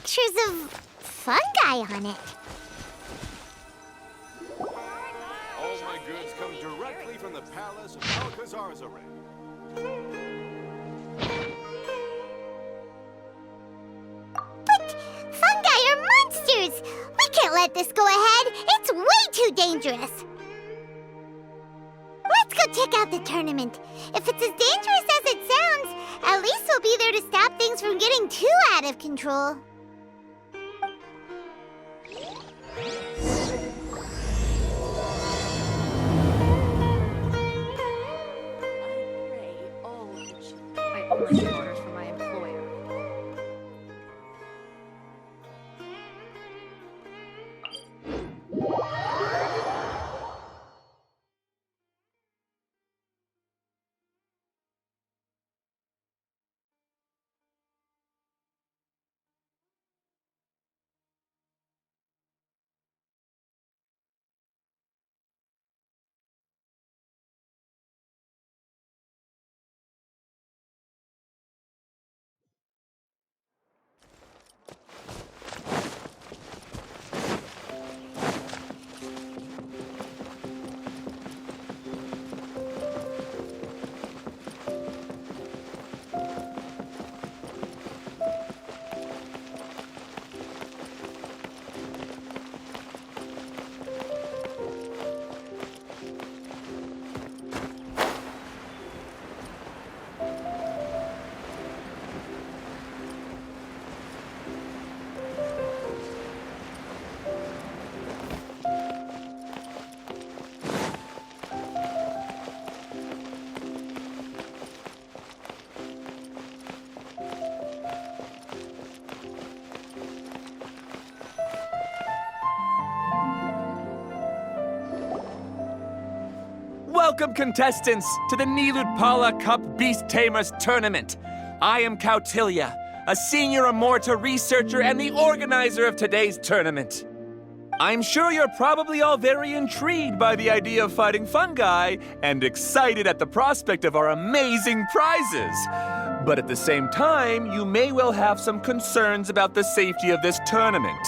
pictures of fungi on it. All my goods come directly from the palace of Alcazar's But fungi are monsters! We can't let this go ahead. It's way too dangerous. Let's go check out the tournament. If it's as dangerous as it sounds, at least we'll be there to stop things from getting too out of control. I only get orders from my employer. Welcome, contestants, to the Niludpala Cup Beast Tamers Tournament. I am Cautilia, a senior Amorta researcher and the organizer of today's tournament. I'm sure you're probably all very intrigued by the idea of fighting fungi and excited at the prospect of our amazing prizes. But at the same time, you may well have some concerns about the safety of this tournament.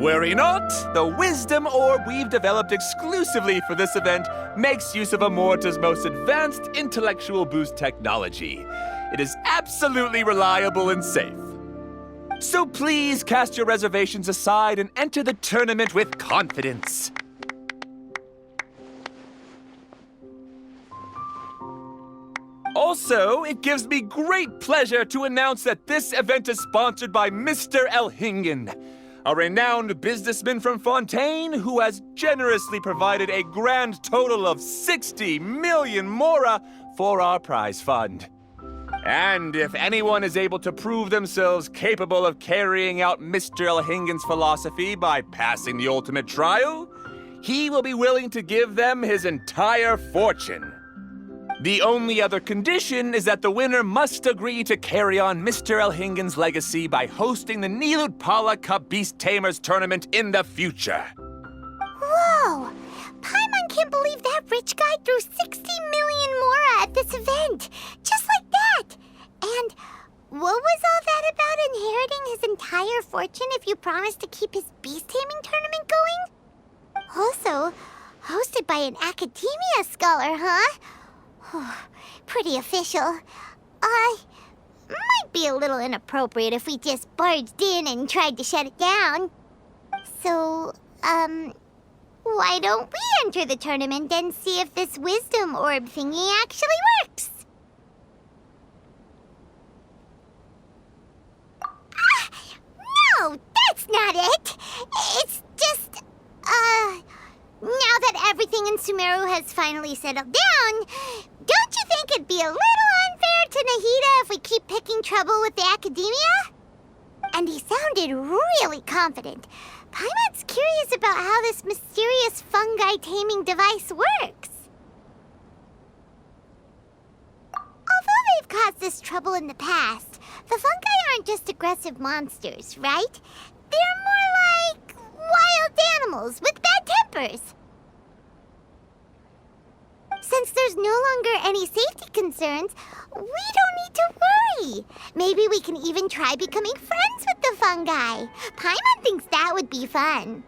Worry not, the wisdom orb we've developed exclusively for this event makes use of Amorta's most advanced intellectual boost technology. It is absolutely reliable and safe. So please cast your reservations aside and enter the tournament with confidence. Also, it gives me great pleasure to announce that this event is sponsored by Mr. Elhingen, a renowned businessman from Fontaine who has generously provided a grand total of 60 million mora for our prize fund. And if anyone is able to prove themselves capable of carrying out Mr. Elhingen's philosophy by passing the ultimate trial, he will be willing to give them his entire fortune. The only other condition is that the winner must agree to carry on Mr. Elhingen's legacy by hosting the Niludpala Cup Beast Tamers Tournament in the future. Whoa! Paimon can't believe that rich guy threw 60 million mora at this event. Just like that. And what was all that about inheriting his entire fortune if you promised to keep his beast taming tournament going? Also, hosted by an academia scholar, huh? Pretty official. Might be a little inappropriate if we just barged in and tried to shut it down. So, why don't we enter the tournament and see if this wisdom orb thingy actually works? No, that's not it. It's just, now that everything in Sumeru has finally settled down, don't you think it'd be a little unfair to Nahida if we keep picking trouble with the academia? And he sounded really confident. Paimon's curious about how this mysterious fungi taming device works. Although they've caused us trouble in the past, the fungi aren't just aggressive monsters, right? They're more like wild animals with bad tempers. Since there's no longer any safety concerns, we don't need to worry. Maybe we can even try becoming friends with the fungi. Paimon thinks that would be fun.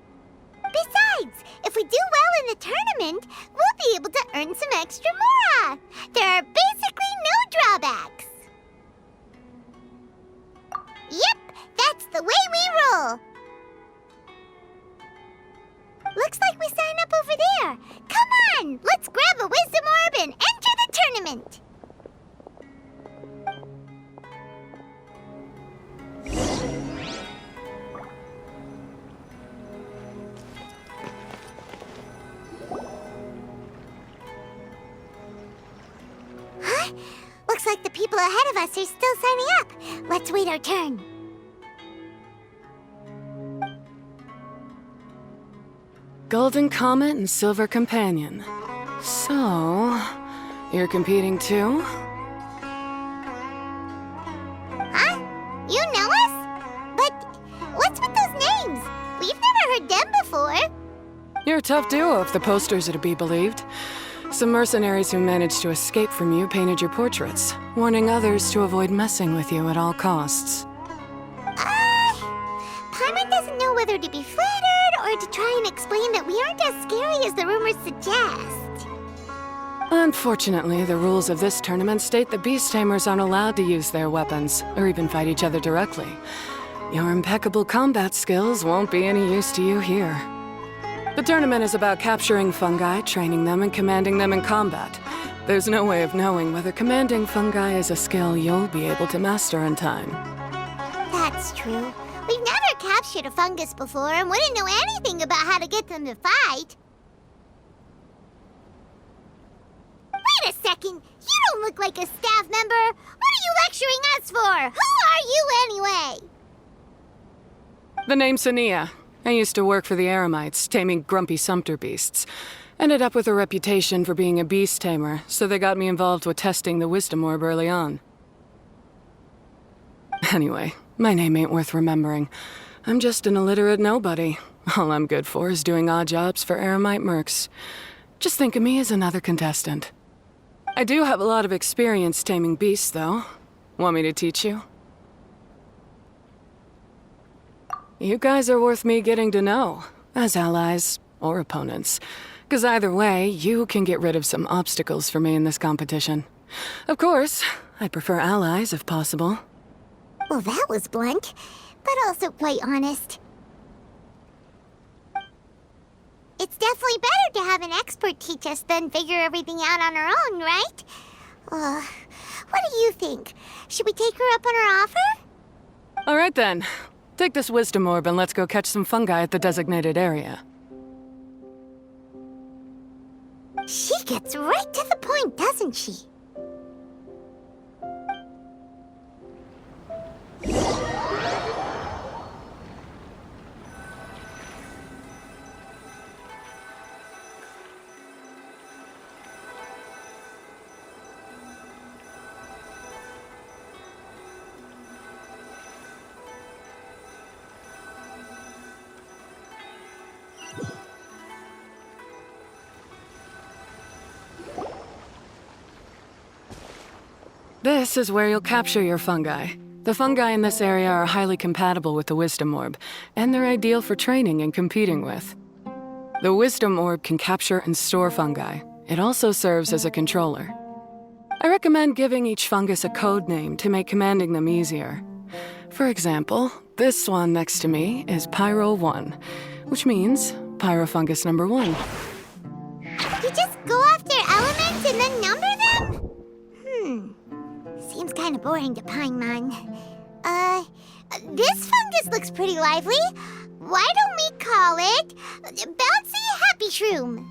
Besides, if we do well in the tournament, we'll be able to earn some extra mora. There are basically no drawbacks. Yep, that's the way we roll. Looks like we sign up over there. Come on, let's grab a wisdom orb and enter the tournament. Huh? Looks like the people ahead of us are still signing up. Let's wait our turn. Golden Comet and Silver Companion. So, you're competing too? Huh? You know us? But what's with those names? We've never heard them before. You're a tough duo if the posters are to be believed. Some mercenaries who managed to escape from you painted your portraits, warning others to avoid messing with you at all costs. Paimon doesn't know whether to be flattered or to try and explain that we aren't as scary as the rumors suggest. Unfortunately, the rules of this tournament state that beast tamers aren't allowed to use their weapons, or even fight each other directly. Your impeccable combat skills won't be any use to you here. The tournament is about capturing fungi, training them, and commanding them in combat. There's no way of knowing whether commanding fungi is a skill you'll be able to master in time. That's true. We've never captured a fungus before and wouldn't know anything about how to get them to fight. Wait a second! You don't look like a staff member! What are you lecturing us for? Who are you anyway? The name's Sania. I used to work for the Eremites, taming grumpy sumpter beasts. Ended up with a reputation for being a beast tamer, so they got me involved with testing the wisdom orb early on. Anyway, my name ain't worth remembering. I'm just an illiterate nobody. All I'm good for is doing odd jobs for Eremite mercs. Just think of me as another contestant. I do have a lot of experience taming beasts, though. Want me to teach you? You guys are worth me getting to know, as allies or opponents. 'Cause either way, you can get rid of some obstacles for me in this competition. Of course, I prefer allies if possible. Well, that was blunt, but also quite honest. It's definitely better to have an expert teach us than figure everything out on our own, right? What do you think? Should we take her up on her offer? All right then. Take this wisdom orb and let's go catch some fungi at the designated area. She gets right to the point, doesn't she? This is where you'll capture your fungi. The fungi in this area are highly compatible with the wisdom orb, and they're ideal for training and competing with. The wisdom orb can capture and store fungi. It also serves as a controller. I recommend giving each fungus a code name to make commanding them easier. For example, this one next to me is Pyro 1, which means Pyrofungus number 1. You just go after elements and then number them? Seems kind of boring to Paimon. This fungus looks pretty lively. Why don't we call it Bouncy Happy Shroom?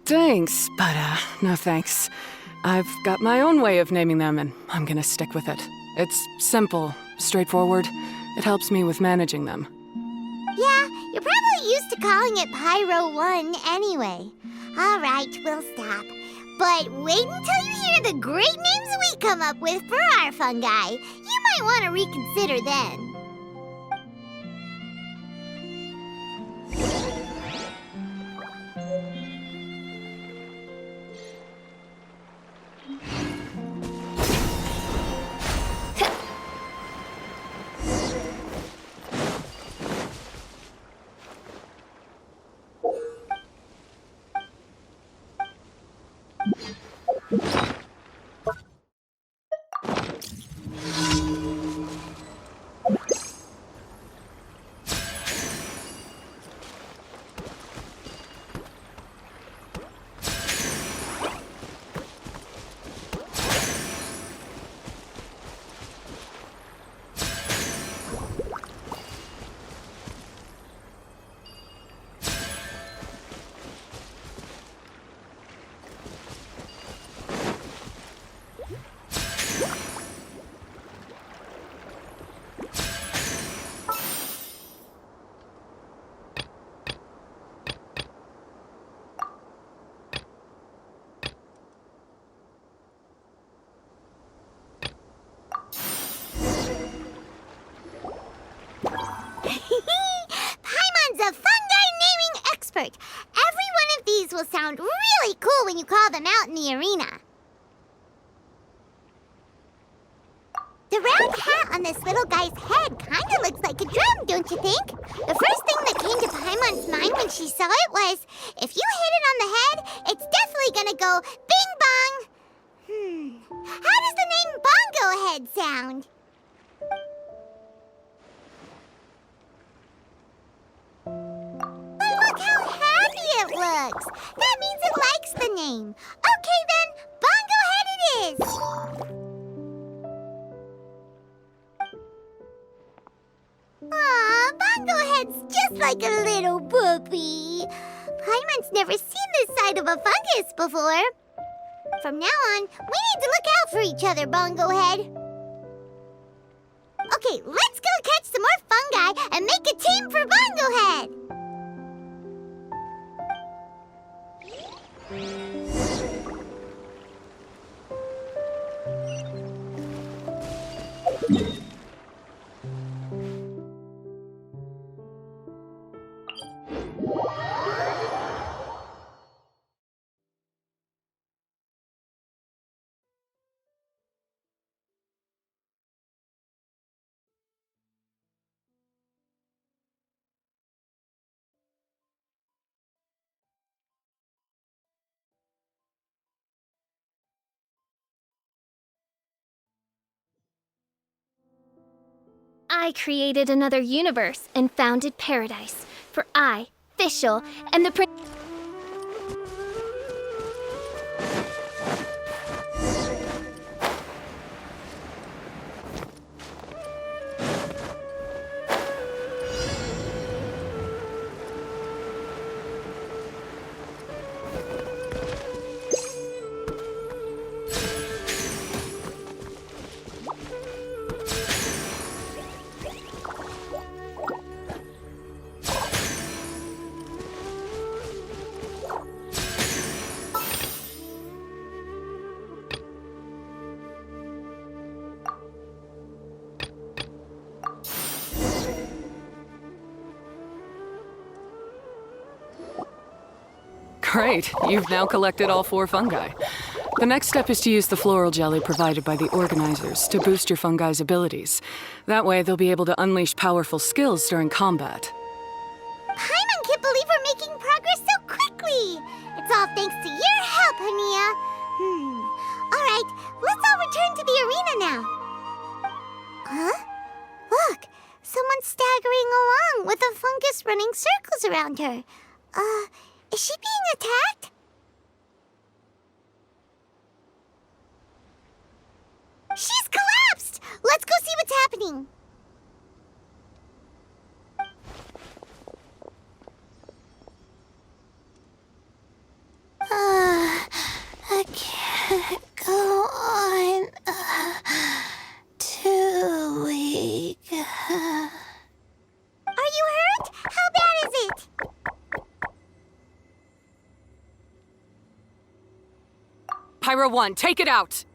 Thanks, but no thanks. I've got my own way of naming them, and I'm gonna stick with it. It's simple, straightforward. It helps me with managing them. Yeah, you're probably used to calling it Pyro 1 anyway. All right, we'll stop. But wait until you hear the great names we come up with for our fungi. You might want to reconsider then. The round hat on this little guy's head kind of looks like a drum, don't you think? The first thing that came to Paimon's mind when she saw it was, if you hit it on the head, it's definitely gonna go bing bong. How does the name Bongo Head sound? But look how happy it looks. That means it likes the name. Okay then, Bongo Head it is. Aw, Bongo Head's just like a little puppy. Paimon's never seen this side of a fungus before. From now on, we need to look out for each other, Bongo Head. Okay, let's go catch some more fungi and make a team for Bongo Head. I created another universe and founded paradise. For I, Fischl, and the prince. Great, you've now collected all 4 fungi. The next step is to use the floral jelly provided by the organizers to boost your fungi's abilities. That way, they'll be able to unleash powerful skills during combat. Paimon can't believe we're making progress so quickly. It's all thanks to your help, Hania. All right, let's all return to the arena now. Huh? Look, someone's staggering along with a fungus running circles around her. Is she being attacked? She's collapsed! Let's go see what's happening. I can't go on. Too weak. Are you hurt? How bad is it? Pyro 1, take it out!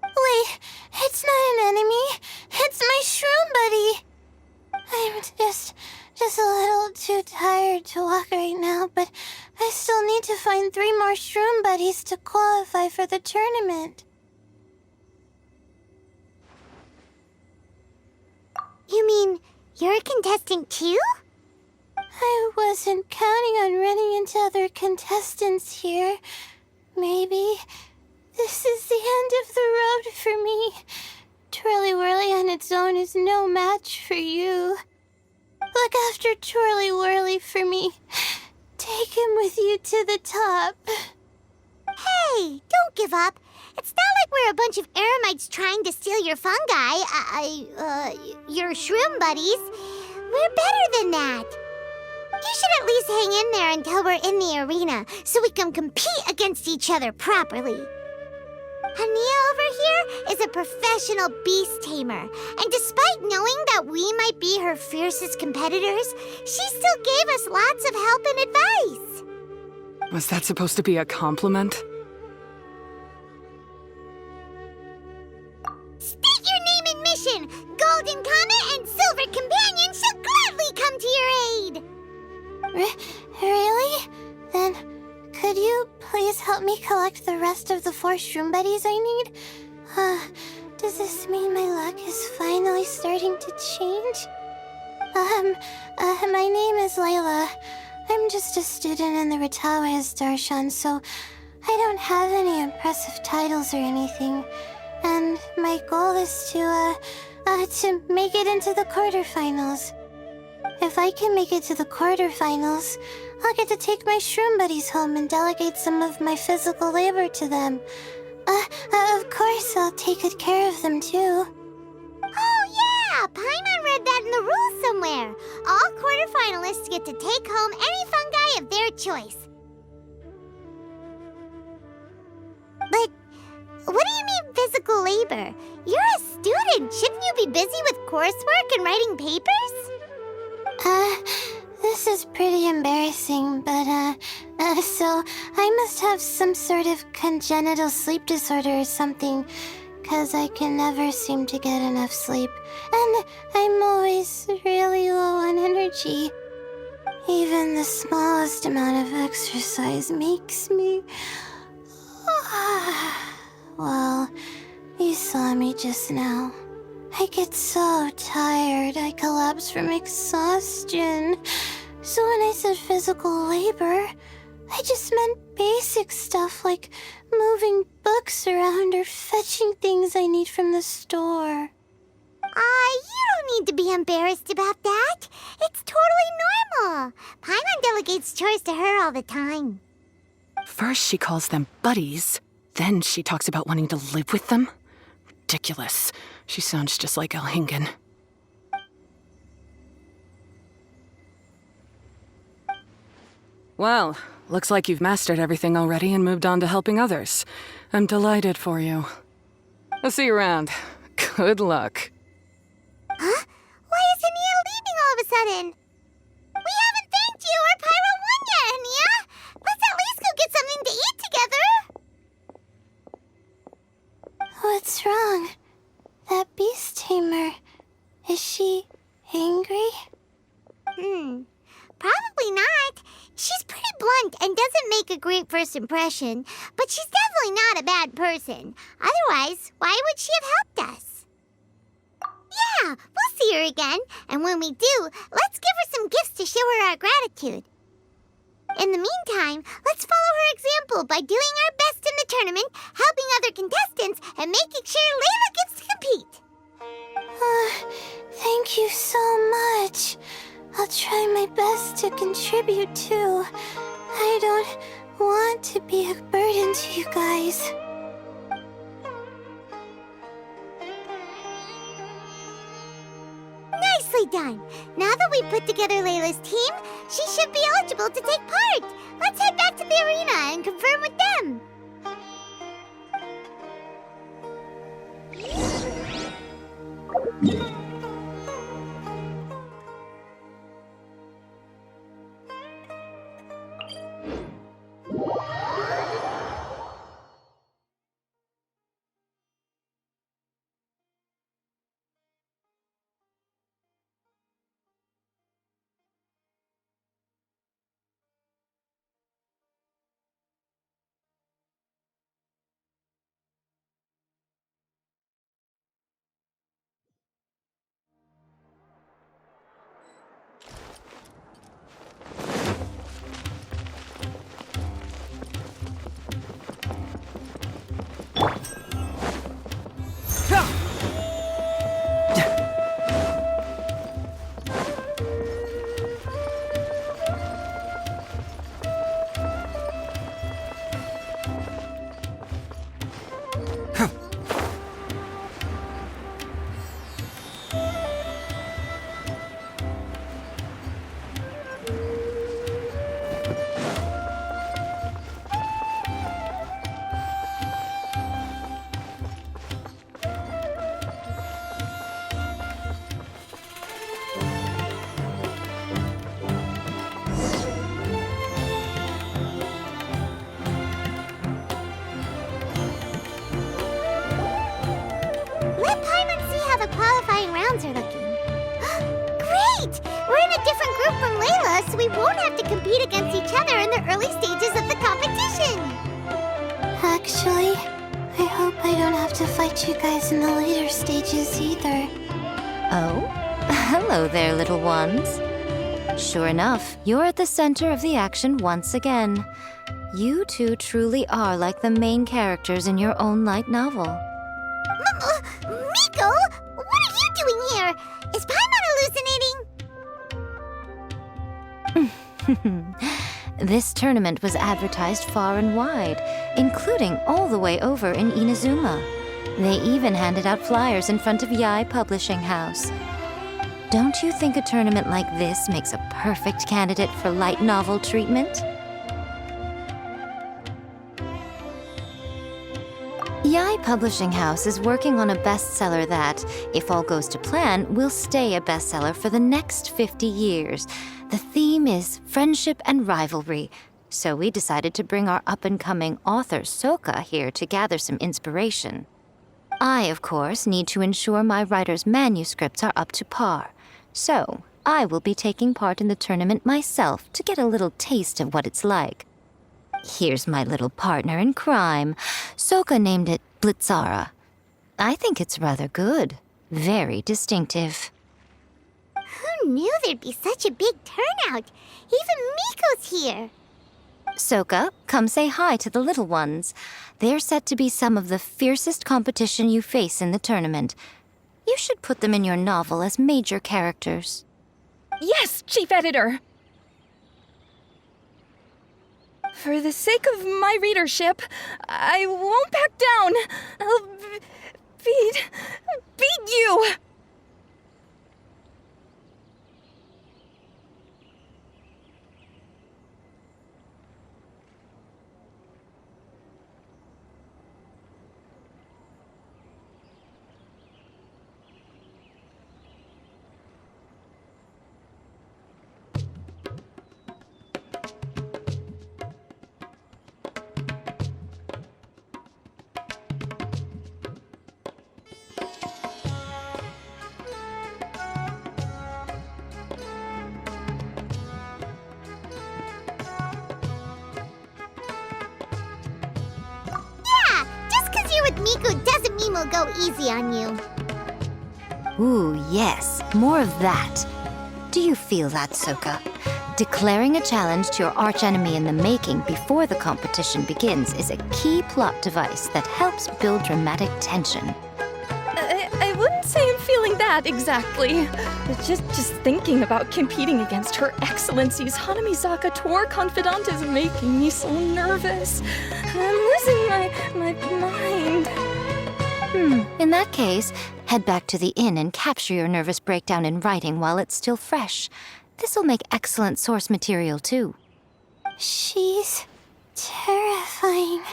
Wait, it's not an enemy. It's my shroom buddy. I'm just a little too tired to walk right now, but I still need to find 3 more shroom buddies to qualify for the tournament. You mean you're a contestant too? I wasn't counting on running into other contestants here. Maybe this is the end of the road for me. Twirly Whirly on its own is no match for you. Look after Twirly Whirly for me. Take him with you to the top. Hey, don't give up. It's not like we're a bunch of eremites trying to steal your fungi. Your shroom buddies. We're better than that. You should at least hang in there until we're in the arena, so we can compete against each other properly. Hania over here is a professional beast tamer, and despite knowing that we might be her fiercest competitors, she still gave us lots of help and advice. Was that supposed to be a compliment? State your name and mission! Golden Comet and Silver Companion shall gladly come to your aid! Really? Then, could you please help me collect the rest of the 4 shroom buddies I need? Does this mean my luck is finally starting to change. My name is Layla. I'm just a student in the Ratawa's Darshan, so I don't have any impressive titles or anything. And my goal is to make it into the quarterfinals. If I can make it to the quarterfinals, I'll get to take my shroom buddies home and delegate some of my physical labor to them. Of course, I'll take good care of them too. Oh yeah! Paimon read that in the rules somewhere. All quarterfinalists get to take home any fungi of their choice. But what do you mean physical labor? You're a student. Shouldn't you be busy with coursework and writing papers? This is pretty embarrassing, but, so I must have some sort of congenital sleep disorder or something, 'cause I can never seem to get enough sleep, and I'm always really low on energy. Even the smallest amount of exercise makes me... Well, you saw me just now. I get so tired, I collapse from exhaustion. So when I said physical labor, I just meant basic stuff like moving books around or fetching things I need from the store. You don't need to be embarrassed about that. It's totally normal. Paimon delegates chores to her all the time. First she calls them buddies, then she talks about wanting to live with them. Ridiculous. She sounds just like Elhingen. Well, looks like you've mastered everything already and moved on to helping others. I'm delighted for you. I'll see you around. Good luck. Huh? Why is Ania leaving all of a sudden? We haven't thanked you or Pyro 1 yet, Ania! Let's at least go get something to eat together! What's wrong? That beast tamer... Is she... angry? Probably not. She's pretty blunt and doesn't make a great first impression, but she's definitely not a bad person. Otherwise, why would she have helped us? Yeah, we'll see her again, and when we do, let's give her some gifts to show her our gratitude. In the meantime, let's follow her example by doing our best in the tournament, helping other contestants, and making sure Layla gets to compete. Thank you so much. I'll try my best to contribute too. I don't want to be a burden to you guys. Nicely done. Now that we put together Layla's team, she should be eligible to take part. Let's head back to the arena and confirm with them. Let Paimon see how the qualifying rounds are looking. Great! We're in a different group from Layla, so we won't have to compete against each other in the early stages of the competition. Actually, I hope I don't have to fight you guys in the later stages either. Oh? Hello there, little ones. Sure enough, you're at the center of the action once again. You two truly are like the main characters in your own light novel. Miko, what are you doing here? Is Paimon hallucinating? This tournament was advertised far and wide, including all the way over in Inazuma. They even handed out flyers in front of Yai Publishing House. Don't you think a tournament like this makes a perfect candidate for light novel treatment? Yai Publishing House is working on a bestseller that, if all goes to plan, will stay a bestseller for the next 50 years. The theme is friendship and rivalry, so we decided to bring our up-and-coming author Soka here to gather some inspiration. I, of course, need to ensure my writer's manuscripts are up to par, so I will be taking part in the tournament myself to get a little taste of what it's like. Here's my little partner in crime. Soka named it Blitzara. I think it's rather good. Very distinctive. Who knew there'd be such a big turnout? Even Miko's here. Soka, come say hi to the little ones. They're set to be some of the fiercest competition you face in the tournament. You should put them in your novel as major characters. Yes, Chief Editor! For the sake of my readership, I won't back down. I'll beat you! Yeah, just 'cause you're with Miko doesn't mean we'll go easy on you. Ooh, yes, more of that. Do you feel that, Soka? Declaring a challenge to your archenemy in the making before the competition begins is a key plot device that helps build dramatic tension. I wouldn't say I'm feeling that exactly. Just thinking about competing against Her Excellency's Hanamizaka tour confidant is making me so nervous. I'm losing my mind. In that case, head back to the inn and capture your nervous breakdown in writing while it's still fresh. This'll make excellent source material, too. She's terrifying,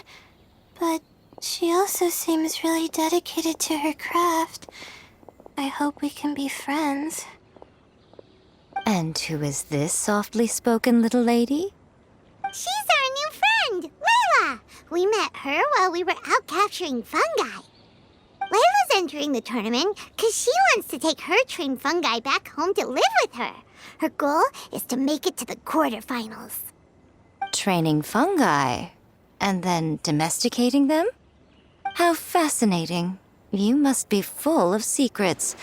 but she also seems really dedicated to her craft. I hope we can be friends. And who is this softly spoken little lady? She's our new friend, Layla. We met her while we were out capturing fungi. Layla's entering the tournament because she wants to take her trained fungi back home to live with her. Her goal is to make it to the quarterfinals. Training fungi, and then domesticating them? How fascinating. You must be full of secrets.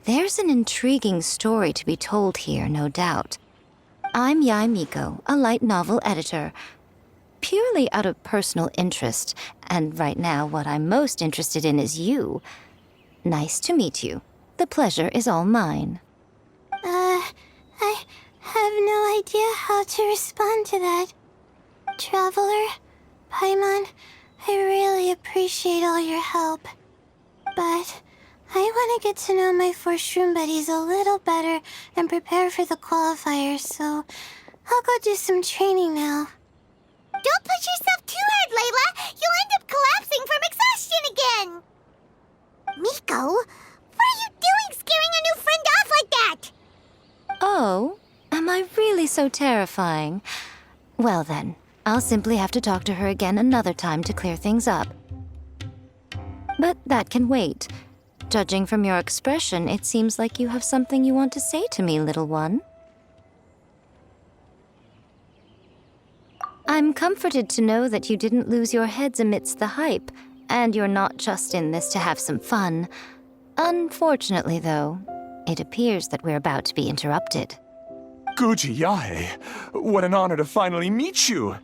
There's an intriguing story to be told here, no doubt. I'm Yai Miko, a light novel editor. Purely out of personal interest, and right now what I'm most interested in is you. Nice to meet you. The pleasure is all mine. I have no idea how to respond to that. Traveler, Paimon, I really appreciate all your help. But I want to get to know my 4 shroom buddies a little better and prepare for the qualifiers, so I'll go do some training now. Don't push yourself too hard, Layla! You'll end up collapsing from exhaustion again! Miko, what are you doing scaring a new friend off like that? Oh, am I really so terrifying? Well then, I'll simply have to talk to her again another time to clear things up. But that can wait. Judging from your expression, it seems like you have something you want to say to me, little one. I'm comforted to know that you didn't lose your heads amidst the hype. and you're not just in this to have some fun. Unfortunately, though, it appears that we're about to be interrupted. Guji Yae, what an honor to finally meet you.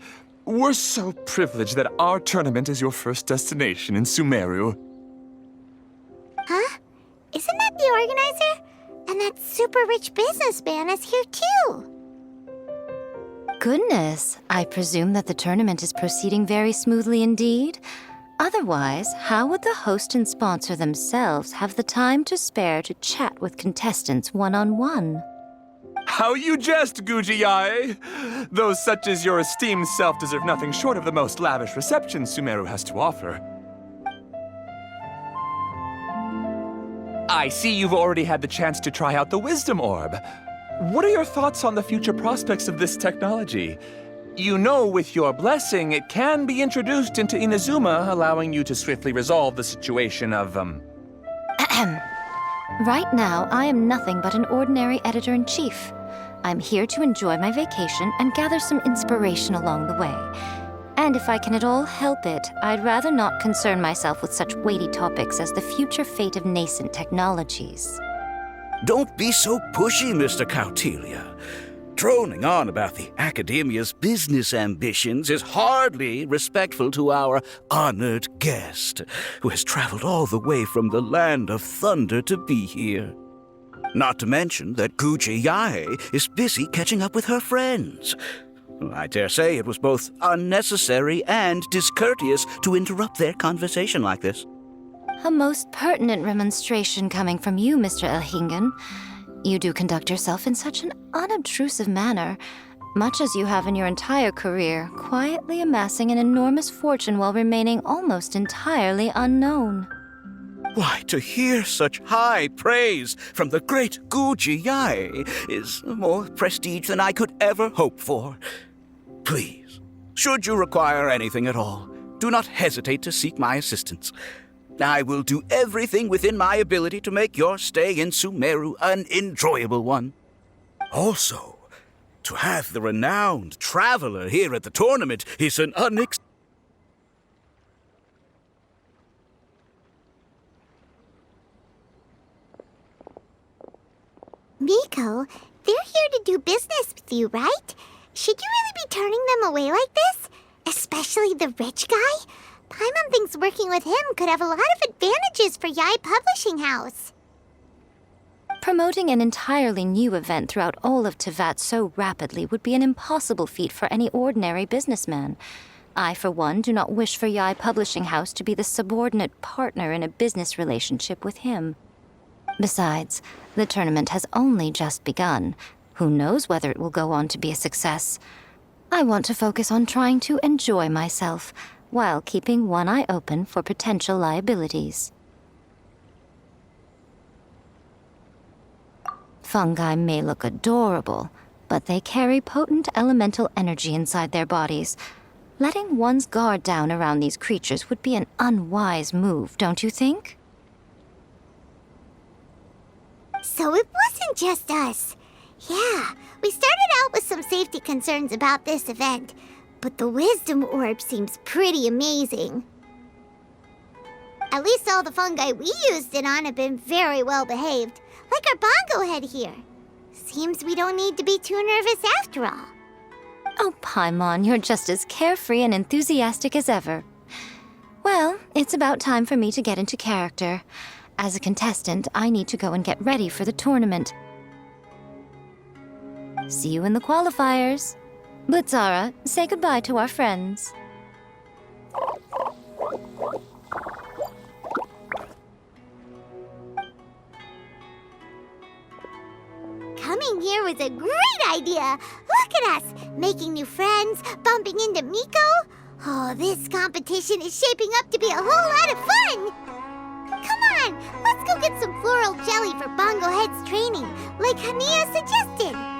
We're so privileged that our tournament is your first destination in Sumeru. Huh? Isn't that the organizer? And that super rich businessman is here too. Goodness, I presume that the tournament is proceeding very smoothly indeed. Otherwise, how would the host and sponsor themselves have the time to spare to chat with contestants one-on-one? How you jest, Guji Yae! Those such as your esteemed self deserve nothing short of the most lavish reception Sumeru has to offer. I see you've already had the chance to try out the Wisdom Orb. What are your thoughts on the future prospects of this technology? You know, with your blessing, it can be introduced into Inazuma, allowing you to swiftly resolve the situation of, Right now, I am nothing but an ordinary editor-in-chief. I'm here to enjoy my vacation and gather some inspiration along the way. And if I can at all help it, I'd rather not concern myself with such weighty topics as the future fate of nascent technologies. Don't be so pushy, Mr. Kautelia. Droning on about the Academia's business ambitions is hardly respectful to our honored guest, who has traveled all the way from the land of thunder to be here. Not to mention that Guji Yae is busy catching up with her friends. I dare say it was both unnecessary and discourteous to interrupt their conversation like this. A most pertinent remonstration coming from you, Mr. Elhingen. You do conduct yourself in such an unobtrusive manner, much as you have in your entire career, quietly amassing an enormous fortune while remaining almost entirely unknown. Why, to hear such high praise from the great Guji Yae is more prestige than I could ever hope for. Please, should you require anything at all, do not hesitate to seek my assistance. I will do everything within my ability to make your stay in Sumeru an enjoyable one. Also, to have the renowned traveler here at the tournament is an Miko, they're here to do business with you, right? Should you really be turning them away like this? Especially the rich guy? Paimon thinks working with him could have a lot of advantages for Yae Publishing House. Promoting an entirely new event throughout all of Teyvat so rapidly would be an impossible feat for any ordinary businessman. I, for one, do not wish for Yae Publishing House to be the subordinate partner in a business relationship with him. Besides, the tournament has only just begun. Who knows whether it will go on to be a success? I want to focus on trying to enjoy myself, while keeping one eye open for potential liabilities. Fungi may look adorable, but they carry potent elemental energy inside their bodies. Letting one's guard down around these creatures would be an unwise move, don't you think? So it wasn't just us. Yeah, we started out with some safety concerns about this event, but the Wisdom Orb seems pretty amazing. At least all the fungi we used it on have been very well behaved, like our bongo head here. Seems we don't need to be too nervous after all. Oh, Paimon, you're just as carefree and enthusiastic as ever. Well, it's about time for me to get into character. As a contestant, I need to go and get ready for the tournament. See you in the qualifiers. Blitzara, say goodbye to our friends. Coming here was a great idea. Look at us, making new friends, bumping into Miko. Oh, this competition is shaping up to be a whole lot of fun. Come on, let's go get some floral jelly for Bongo Head's training, like Hania suggested.